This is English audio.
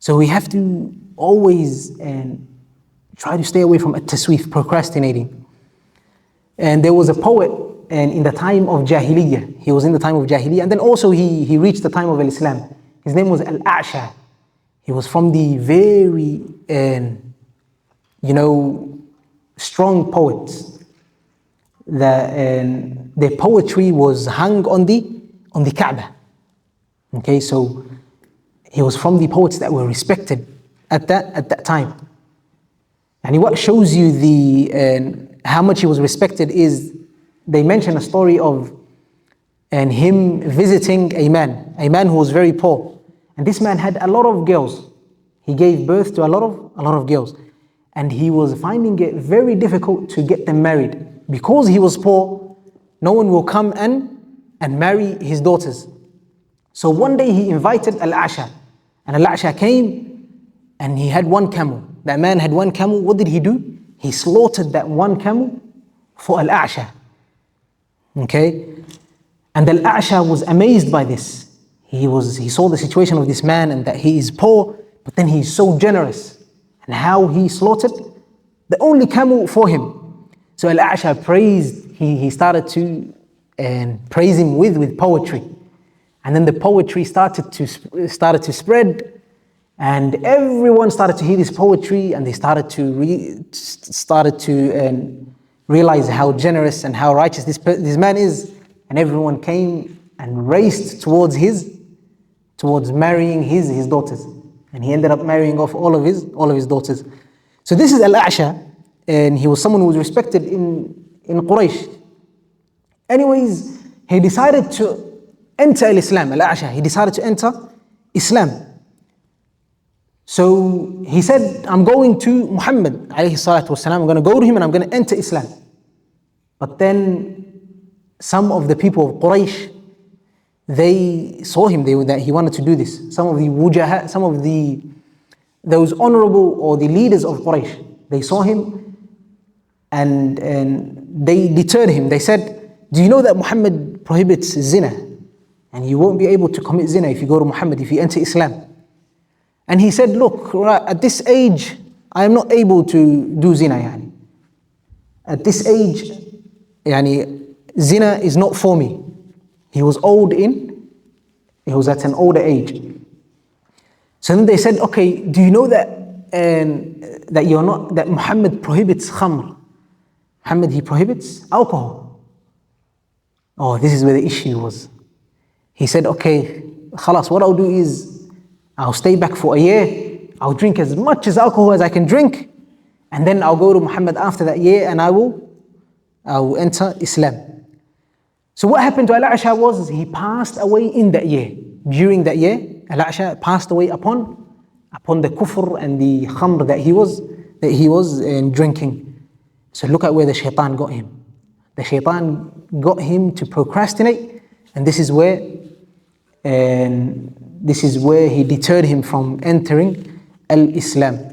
So we have to always try to stay away from at-taswif, procrastinating. And there was a poet and in the time of Jahiliyyah. He was in the time of Jahiliyyah, and then also he reached the time of Islam. His name was Al-A'sha. He was from the very, strong poets. Their poetry was hung on the Kaaba. Okay, so he was from the poets that were respected at that time. And what shows you how much he was respected is they mention a story of him visiting a man who was very poor. And this man had a lot of girls. He gave birth to a lot of girls. And he was finding it very difficult to get them married. Because he was poor, no one will come and marry his daughters. So one day he invited Al-A'sha. And Al-A'sha came and he had one camel. That man had one camel. What did he do? He slaughtered that one camel for Al-A'sha. Okay? And Al-A'sha was amazed by this. He saw the situation of this man and that he is poor, but then he's so generous. And how he slaughtered the only camel for him. So Al-A'sha praised, he started to praise him with poetry. And then the poetry started to spread, and everyone started to hear this poetry, and they started to realize how generous and how righteous this man is. And everyone came and raced towards marrying his daughters. And he ended up marrying off all of his daughters. So this is Al-A'sha, and he was someone who was respected in Quraysh. Anyways, he decided to enter Islam. Al-A'sha, he decided to enter Islam. So he said, I'm going to Muhammad alayhi salatu wasalam, I'm going to go to him and I'm going to enter Islam. But then some of the people of Quraysh, they saw him, that he wanted to do this. Some of the wujaha, some of those honorable or the leaders of Quraysh, they saw him and they deterred him. They said, do you know that Muhammad prohibits zina? And you won't be able to commit zina if you go to Muhammad, if you enter Islam. And he said, look, at this age, I am not able to do zina. Yani. At this age, zina is not for me. He was at an older age. So then they said, okay, do you know that Muhammad prohibits khamr? Muhammad, he prohibits alcohol. Oh, this is where the issue was. He said, okay, khalas, what I'll do is, I'll stay back for a year, I'll drink as much as alcohol as I can drink, and then I'll go to Muhammad after that year and I will enter Islam. So what happened to Al-A'sha was he passed away in that year. During that year, Al-A'sha passed away upon the kufr and the khamr that he was drinking. So look at where the shaitan got him. The shaitan got him to procrastinate, and this is where he deterred him from entering Al-Islam.